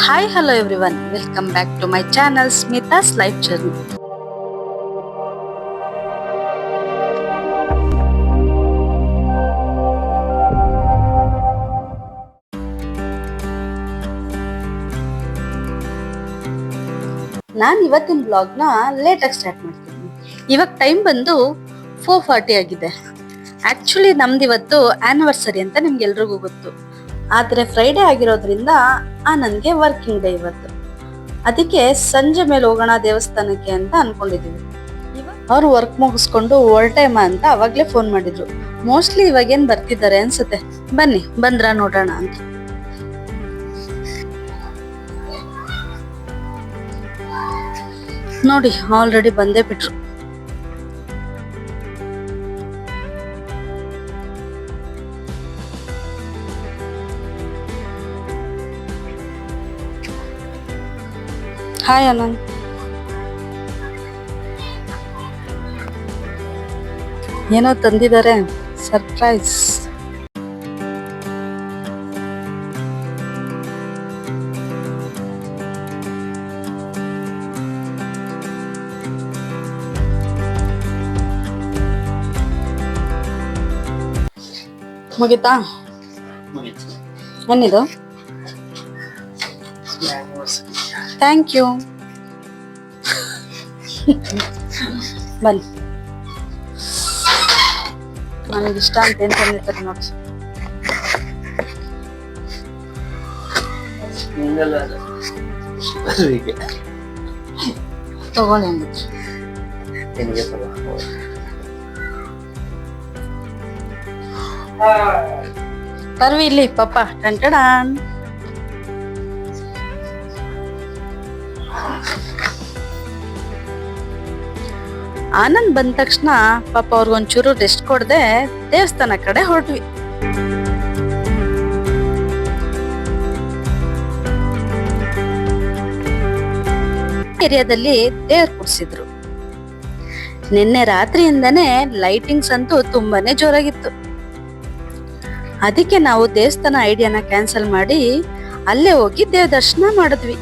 Hi, hello everyone. Welcome back to my channel Smita's Life Journey. ನಾನು ಇವತ್ತಿನ ಬ್ಲಾಗ್ನ ಲೇಟಾಗಿ start ಮಾಡ್ತೀನಿ. ಇವಾಗ ಟೈಮ್ ಬಂದು 4:40 ಆಗಿದೆ. ಆಕ್ಚುಲಿ ನಮ್ದು ಇವತ್ತು ಆನಿವರ್ಸರಿ ಅಂತ ನಿಮ್ಗೆಲ್ರಿಗೂ ಗೊತ್ತು. ಆದರೆ ಫ್ರೈಡೇ ಆಗಿರೋದ್ರಿಂದ ನನಗೆ ವರ್ಕಿಂಗ್ ಡೇ ಇವತ್ತು. ಅದಕ್ಕೆ ಸಂಜೆ ಮೇಲೆ ಹೋಗೋಣ ದೇವಸ್ಥಾನಕ್ಕೆ ಅಂತ ಅನ್ಕೊಂಡಿದೀವಿ. ಅವ್ರು ವರ್ಕ್ ಮುಗಿಸ್ಕೊಂಡು ಟೈಮ್ ಅಂತ ಅವಾಗ್ಲೇ ಫೋನ್ ಮಾಡಿದ್ರು. ಮೋಸ್ಟ್ಲಿ ಇವಾಗೇನ್ ಬರ್ತಿದ್ದಾರೆ ಅನ್ಸುತ್ತೆ. ಬನ್ನಿ ಬಂದ್ರ ನೋಡೋಣ ಅಂತ. ನೋಡಿ ಆಲ್ರೆಡಿ ಬಂದೇ ಬಿಟ್ರು. ಹಾಯ್ ಅನಂತ್. ಏನೋ ತಂದಿದ್ದಾರೆ ಸರ್ಪ್ರೈಸ್. ಮುಗಿತಾ? ಏನಿದು? Thank you. ಬನ್ನಿ, ನನಗಿಷ್ಟ ಅಂತ ಏನ್ ತಂದಿರ್ತಾರೆ ನೋಡಿ. ತಗೊಳ್ಳಿ ಅಂದ್ಬಿಟ್ಟು ಪರ್ವಿ ಇಲ್ಲಿ ಪಾಪ ಟಂಟಡಾನ್. ಆನಂದ್ ಬಂದ ತಕ್ಷಣ ಪಾಪ ಅವ್ರಿಗೊಂಚೂರು ರೆಸ್ಟ್ ಕೊಡದೆ ದೇವಸ್ಥಾನ ಕಡೆ ಹೊರಟ್ವಿ. ಏರಿಯಾದಲ್ಲಿ ದೇವ್ರ ಕೂರ್ಸಿದ್ರು. ನಿನ್ನೆ ರಾತ್ರಿಯಿಂದನೇ ಲೈಟಿಂಗ್ಸ್ ಅಂತೂ ತುಂಬಾನೇ ಜೋರಾಗಿತ್ತು. ಅದಕ್ಕೆ ನಾವು ದೇವಸ್ಥಾನ ಐಡಿಯಾನ ಕ್ಯಾನ್ಸಲ್ ಮಾಡಿ ಅಲ್ಲೇ ಹೋಗಿ ದೇವ ದರ್ಶನ ಮಾಡಿದ್ವಿ.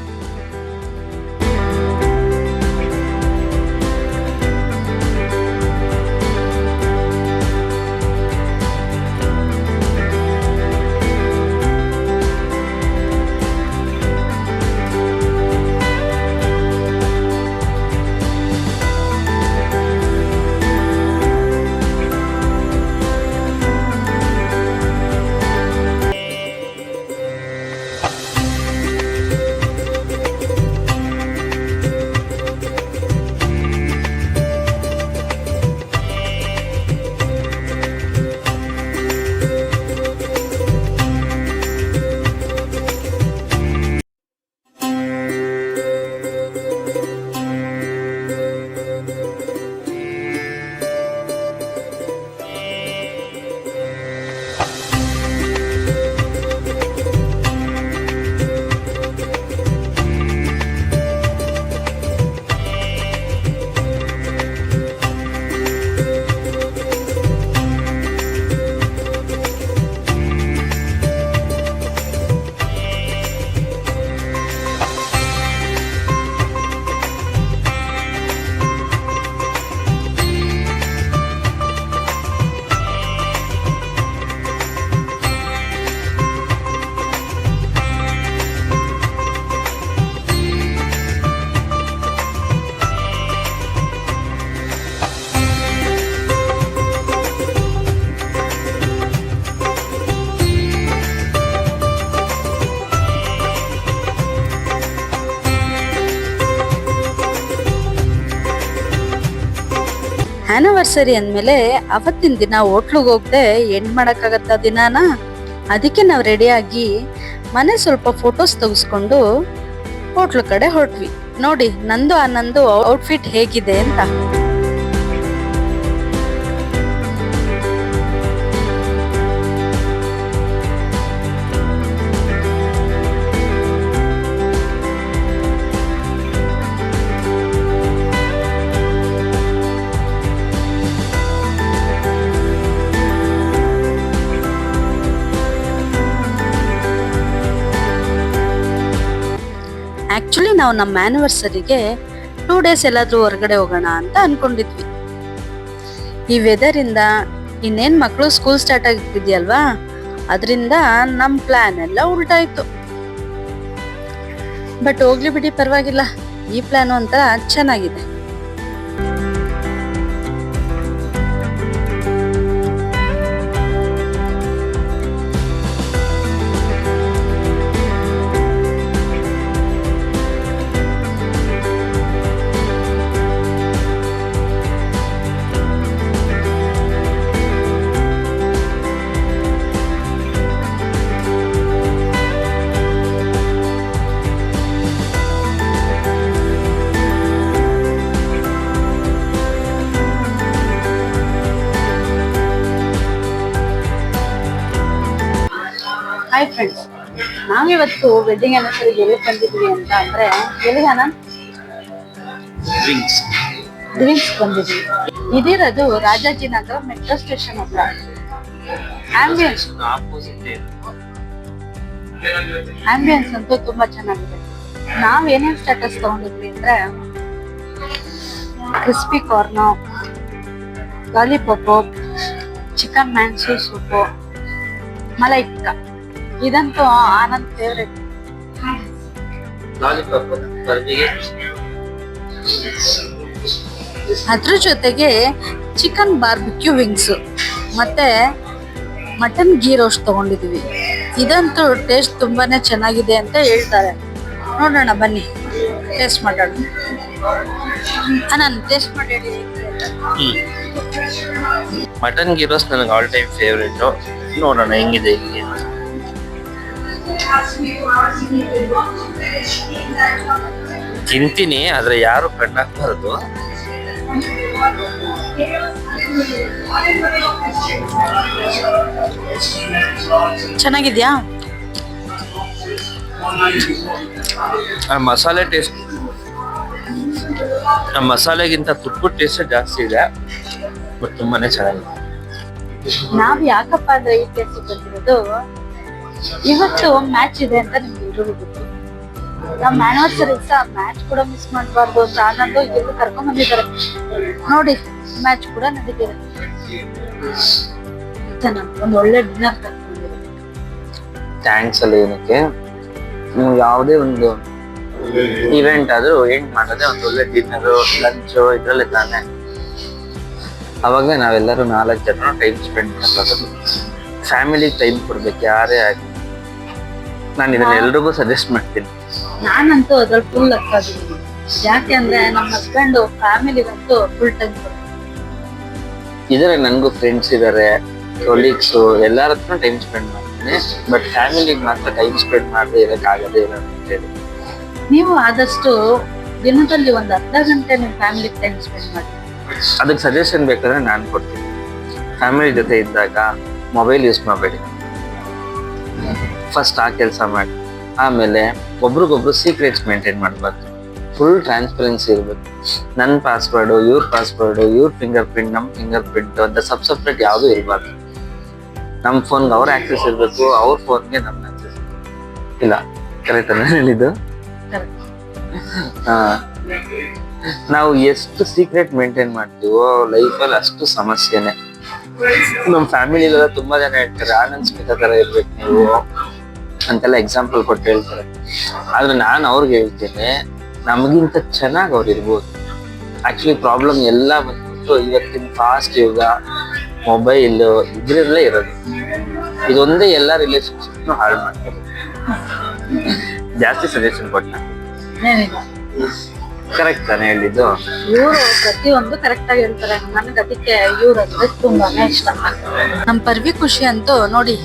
ಆನಿವರ್ಸರಿ ಅಂದ್ಮೇಲೆ ಅವತ್ತಿನ ದಿನ ಹೋಟ್ಲಿಗೆ ಹೋಗದೆ ಎಂಡ್ ಮಾಡಕ್ಕಾಗತ್ತ ದಿನಾನ. ಅದಕ್ಕೆ ನಾವು ರೆಡಿಯಾಗಿ ಮನೆ ಸ್ವಲ್ಪ ಫೋಟೋಸ್ ತೆಗೆಸ್ಕೊಂಡು ಹೋಟ್ಲು ಕಡೆ ಹೊರಟ್ವಿ. ನೋಡಿ ನಂದು ಆನಂದು ಔಟ್ಫಿಟ್ ಹೇಗಿದೆ ಅಂತ. ಆಕ್ಚುಲಿ ನಾವು ನಮ್ಮ ಆನಿವರ್ಸರಿಗೆ 2 ಡೇಸ್ ಎಲ್ಲಾದ್ರೂ ಹೊರಗಡೆ ಹೋಗೋಣ ಅಂತ ಅನ್ಕೊಂಡಿದ್ವಿ. ಈ ವೆದರ್ ಇಂದ ಇನ್ನೇನ್ ಮಕ್ಕಳು ಸ್ಕೂಲ್ ಸ್ಟಾರ್ಟ್ ಆಗ್ತಿದ್ಯಲ್ವಾ, ಅದರಿಂದ ನಮ್ ಪ್ಲಾನ್ ಎಲ್ಲ ಉಲ್ಟಾಯ್ತು. ಬಟ್ ಹೋಗ್ಲಿ ಬಿಡಿ, ಪರವಾಗಿಲ್ಲ. ಈ ಪ್ಲಾನ್ ಒಂಥರ ಚೆನ್ನಾಗಿದೆ. ಹಾಯ್ ಫ್ರೆಂಡ್ಸ್, ನಾವಿವತ್ತು ವೆಡ್ಡಿಂಗ್ ಆನಿವರ್ಸರಿಗೆ ಎಲ್ಲಿ ಬಂದಿದ್ವಿ ಅಂತ ಅಂದ್ರೆ, ಎಲ್ಲಿಗಾನ ಡ್ರಿಂಕ್ಸ್ ಬಂದಿದ್ವಿ. ಇದಿರೋದು ರಾಜಾಜಿನಗರ ಮೆಟ್ರೋ ಸ್ಟೇಷನ್ ಹತ್ರ. ಆಂಬಿಯನ್ಸ್ ಅಂತೂ ತುಂಬಾ ಚೆನ್ನಾಗಿದೆ. ನಾವ್ ಏನೇನ್ ಸ್ಟೇಟಸ್ ತಗೊಂಡಿದ್ವಿ ಅಂದ್ರೆ, crispy corn, lollipop, chicken manchow soup, malai tikka. ಇದಂತೂ ಆನಂದ್ ಫೇವ್ರೆಟ್. ಅದ್ರ ಜೊತೆಗೆ ಚಿಕನ್ ಬಾರ್ಬಿಕ್ಯೂ ವಿಂಗ್ಸ್ ಮತ್ತೆ ಮಟನ್ ಗೀ ರೋಸ್ಟ್ ತಗೊಂಡಿದೀವಿ. ಇದಂತೂ ಟೇಸ್ಟ್ ತುಂಬಾನೇ ಚೆನ್ನಾಗಿದೆ ಅಂತ ಹೇಳ್ತಾರೆ. ನೋಡೋಣ ಬನ್ನಿ, ಟೇಸ್ಟ್ ಮಾಡೋಣ. ನಾನು ಟೇಸ್ಟ್ ಮಾಡಿ ಹೇಳಿ. ಮಟನ್ ಗೀ ರೋಸ್ಟ್ ನನಗೆ ಆಲ್ ಟೈಮ್ ಫೇವ್ರೇಟ್. ನೋಡೋಣ ಹೆಂಗಿದೆ ಇಲ್ಲಿ. ತಿಂತೀನಿ, ಆದ್ರೆ ಯಾರು ಕಣ್ಣಾಕ್ಬಾರ್ದು. ಚೆನ್ನಾಗಿದ್ಯಾ? ಆ ಮಸಾಲೆ ಟೇಸ್ಟ್, ಆ ಮಸಾಲೆಗಿಂತ ತುಪ್ಪದ ಟೇಸ್ಟ್ ಜಾಸ್ತಿ ಇದೆ, ಬಟ್ ತುಂಬಾನೇ ಚೆನ್ನಾಗಿದೆ. ನಾವ್ ಯಾಕಪ್ಪ ಅಂದ್ರೆ ಈ ಟೇಸ್ಟ್ ಬಂದಿರೋದು, ಇವತ್ತು ಮ್ಯಾಚ್ ಇದೆ ಅಂತ ನಿಮ್ಗೆ ಎಲ್ರಿಗೂ ಗೊತ್ತು. ನಮ್ಮ ಆನಿವರ್ಸರಿ ಮ್ಯಾಚ್ ಕೂಡ ಮಿಸ್ ಮಾಡಬಾರ್ದು ಅಂತ ಆನಂದು ಎಲ್ಲರೂ ಕರ್ಕೊಂಡ್ ಬಂದಿದ್ದಾರೆ. ನೋಡಿ, ಮ್ಯಾಚ್ ಕೂಡ ನಡೀತಿದೆ. ಒಂದ್ ಒಳ್ಳೆ ಡಿನ್ನರ್ ಕರ್ಕೊಂಡಿದ್ದಾರೆ. ಥ್ಯಾಂಕ್ಸ್ ಅಲ್ಲ ಏನಕ್ಕೆ, ನೀವು ಯಾವುದೇ ಒಂದು ಇವೆಂಟ್ ಆದ್ರೂ ಎಂಡ್ ಮಾಡೋದೇ ಒಂದು ಒಳ್ಳೆ ಡಿನ್ನರ್, ಲಂಚ್ ಇದ್ರಲ್ಲೇ ತಾನೆ. ಅವಾಗ ನಾವೆಲ್ಲರೂ 4 ಜನ ಟೈಮ್ ಸ್ಪೆಂಡ್ ಮಾಡೋದು. ಫ್ಯಾಮಿಲಿ ಟೈಮ್ ಕೊಡ್ಬೇಕು ಯಾರೇ ಆಗಿ. ನಾನು ಇದನ್ನ ಎಲ್ರಿಗೂ ಸಜೆಸ್ಟ್ ಮಾಡ್ತೀನಿ. ನಾನಂತೂ ಅದ್ರಲ್ಲಿ ಫುಲ್ ಅಕ್ಕಾಗಿದ್ದೀನಿ. ಯಾಕೆ ಅಂದ್ರೆ ನಮ್ಮ ಹಸ್ಬೆಂಡ್ ಫ್ಯಾಮಿಲಿಗಂತೂ ಫುಲ್ ಟೈಮ್ ಕೊಡ್ತಾರೆ. ಇದಾರೆ, ನನಗೂ ಫ್ರೆಂಡ್ಸ್ ಇದಾರೆ, ಕೊಲೀಗ್ಸ್, ಎಲ್ಲರ ಹತ್ರ ಟೈಮ್ ಸ್ಪೆಂಡ್ ಮಾಡ್ತೀನಿ. ಬಟ್ ಫ್ಯಾಮಿಲಿಗೆ ಮಾತ್ರ ಟೈಮ್ ಸ್ಪೆಂಡ್ ಮಾಡದೆ ಇರೋಕ್ಕಾಗದೇ ಇಲ್ಲ ಅಂತ ಹೇಳಿ. ನೀವು ಆದಷ್ಟು ದಿನದಲ್ಲಿ ಒಂದು ಅರ್ಧ ಗಂಟೆ ನಿಮ್ಮ ಫ್ಯಾಮಿಲಿಗೆ ಟೈಮ್ ಸ್ಪೆಂಡ್ ಮಾಡಿ. ಅದಕ್ಕೆ ಸಜೆಷನ್ ಬೇಕಾದ್ರೆ ನಾನು ಕೊಡ್ತೀನಿ. ಫ್ಯಾಮಿಲಿ ಜೊತೆ ಇದ್ದಾಗ ಮೊಬೈಲ್ ಯೂಸ್ ಮಾಡಬೇಡಿ, ಫಸ್ಟ್ ಆ ಕೆಲಸ ಮಾಡಿ. ಆಮೇಲೆ ಒಬ್ರಿಗೊಬ್ರು ಸೀಕ್ರೆಟ್ಸ್ ಮೇಂಟೈನ್ ಮಾಡಬಾರ್ದು, ಫುಲ್ ಟ್ರಾನ್ಸ್ಪರೆನ್ಸಿ ಇರಬೇಕು. ನನ್ನ ಪಾಸ್ವರ್ಡು, ಇವ್ರ ಪಾಸ್ವರ್ಡು, ಇವ್ರ ಫಿಂಗರ್ ಪ್ರಿಂಟ್, ನಮ್ಮ ಫಿಂಗರ್ ಪ್ರಿಂಟ್ ಅಂತ ಸಪ್ರೇಟ್ ಯಾವುದೂ ಇರಬಾರ್ದು. ನಮ್ಮ ಫೋನ್ಗೆ ಅವ್ರ ಆಕ್ಸೆಸ್ ಇರಬೇಕು, ಅವ್ರ ಫೋನ್ಗೆ ನಮ್ಮ ಆಕ್ಸೆಸ್ ಇಲ್ಲ. ಕರೆಕ್ಟ್ ಅನ್ನ ಹೇಳಿದ್ದು? ನಾವು ಎಷ್ಟು ಸೀಕ್ರೆಟ್ ಮೇಂಟೈನ್ ಮಾಡ್ತೀವೋ ಲೈಫಲ್ಲಿ ಅಷ್ಟು ಸಮಸ್ಯೆನೆ. ನಮ್ಮ ಫ್ಯಾಮಿಲಿಲೆಲ್ಲ ತುಂಬಾ ಜನ ಹೇಳ್ತಾರೆ, ಆನಂದ್ ಸ್ಮಿತಾ ತರ ಇರ್ಬೇಕು ನೀವು ಅಂತೆಲ್ಲ ಎಕ್ಸಾಂಪಲ್ ಕೊಟ್ಟು ಹೇಳ್ತಾರೆ. ಆದ್ರೆ ನಾನು ಅವ್ರಿಗೆ ಹೇಳ್ತೇನೆ, ನಮಗಿಂತ ಚೆನ್ನಾಗಿ ಅವ್ರು ಇರ್ಬೋದು. ಆಕ್ಚುಲಿ ಪ್ರಾಬ್ಲಮ್ ಎಲ್ಲ ಬಂದ್ಬಿಟ್ಟು ಇವತ್ತಿನ ಫಾಸ್ಟ್ ಯುಗ, ಮೊಬೈಲ್ ಇದ್ರಲ್ಲೇ ಇರೋದು. ಇದೊಂದೇ ಎಲ್ಲ ರಿಲೇಶನ್ಶಿಪ್ನು ಹಾಳು ಮಾಡ್ತಾರೆ. ಜಾಸ್ತಿ ಸಜೆಷನ್ ಕೊಟ್ಟ ಕರೆಕ್ಟ್ ತಾನೇ ಹೇಳಿದ್ದು? ಇವರು ಪ್ರತಿಯೊಂದು ಕರೆಕ್ಟ್ ಆಗಿ ಹೇಳ್ತಾರೆ. ನನಗೆ ಅದಕ್ಕೆ ಇವ್ರಂದ್ರೆ ತುಂಬಾನೇ ಇಷ್ಟ. ನಮ್ ಪರ್ವಿ ಖುಷಿ ಅಂತೂ ನೋಡಿ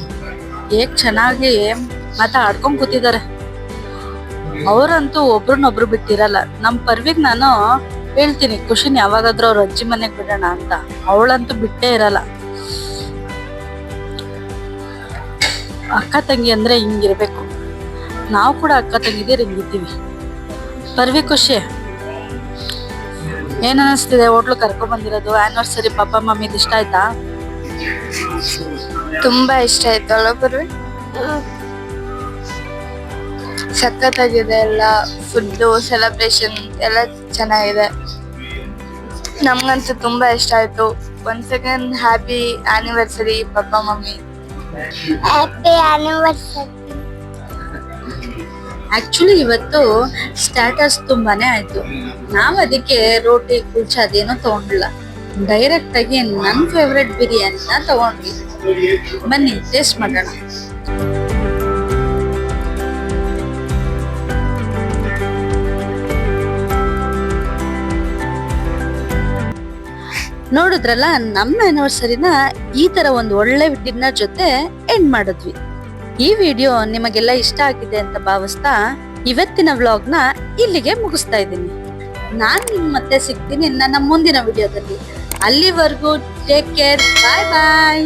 ಹೇಗ್ ಚೆನ್ನಾಗಿ ಮಾತಾಡ್ಕೊಂಡ್ ಕೂತಿದ್ದಾರೆ. ಅವ್ರಂತೂ ಒಬ್ರನ್ನೊಬ್ರು ಬಿಟ್ಟಿರಲ್ಲ. ನಮ್ ಪರ್ವಿಗ್ ನಾನು ಹೇಳ್ತೀನಿ, ಖುಷಿನ್ ಯಾವಾಗಾದ್ರೂ ಅವ್ರ ಅಜ್ಜಿ ಮನೆಗ್ ಬಿಡೋಣ ಅಂತ. ಅವಳಂತೂ ಬಿಟ್ಟೇ ಇರಲ್ಲ. ಅಕ್ಕ ತಂಗಿ ಅಂದ್ರೆ ಹಿಂಗಿರ್ಬೇಕು. ನಾವು ಕೂಡ ಅಕ್ಕ ತಂಗಿದಿರ್ ಹಿಂಗಿದ್ದೀವಿ. ಪರ್ವಿ ಖುಷಿ ಏನ್ ಅನಿಸ್ತಿದೆ? ಹೋಟ್ಲು ಕರ್ಕೊಂಡ್ ಬಂದಿರೋದು ಆನಿವರ್ಸರಿ ಪಾಪ ಮಮ್ಮಿದ್ ಇಷ್ಟ ಆಯ್ತಾ? ತುಂಬಾ ಇಷ್ಟ ಆಯ್ತು ಅಲ್ಲ ಪರ್ವಿ? ಸಖತ್ತಾಗಿದೆ. ಎಲ್ಲ ಫುಡ್ಡು ಸೆಲೆಬ್ರೇಷನ್ ಎಲ್ಲ ಚೆನ್ನಾಗಿದೆ. ನಮ್ಗಂತೂ ತುಂಬಾ ಇಷ್ಟ ಆಯ್ತು. Once again happy anniversary papa mummy. Happy anniversary. Actually ಇವತ್ತು ಸ್ಟಾರ್ಟರ್ಸ್ ತುಂಬಾನೇ ಆಯ್ತು. ನಾವ್ ಅದಕ್ಕೆ ರೋಟಿ ಕುಲ್ಚಾ ಅದೇನೋ ತಗೊಂಡಿಲ್ಲ, ಡೈರೆಕ್ಟ್ ಆಗಿ ನನ್ ಫೇವ್ರೆಟ್ ಬಿರಿಯಾನಿನ ತಗೊಂಡ್ವಿ. ಬನ್ನಿ ಟೇಸ್ಟ್ ಮಾಡೋಣ. ನೋಡಿದ್ರಲ್ಲ, ನಮ್ಮ ಆನಿವರ್ಸರಿನ ಈ ತರ ಒಂದು ಒಳ್ಳೆ ಡಿನ್ನರ್ ಜೊತೆ ಎಂಡ್ ಮಾಡಿದ್ವಿ. ಈ ವಿಡಿಯೋ ನಿಮಗೆಲ್ಲ ಇಷ್ಟ ಆಗಿದೆ ಅಂತ ಭಾವಿಸ್ತಾ ಇವತ್ತಿನ ವ್ಲಾಗ್ನ ಇಲ್ಲಿಗೆ ಮುಗಿಸ್ತಾ ಇದ್ದೀನಿ. ನಾನ್ ನಿಮ್ ಮತ್ತೆ ಸಿಗ್ತೀನಿ ನನ್ನ ಮುಂದಿನ ವಿಡಿಯೋದಲ್ಲಿ. ಅಲ್ಲಿವರೆಗೂ ಟೇಕ್ ಕೇರ್, ಬಾಯ್ ಬಾಯ್.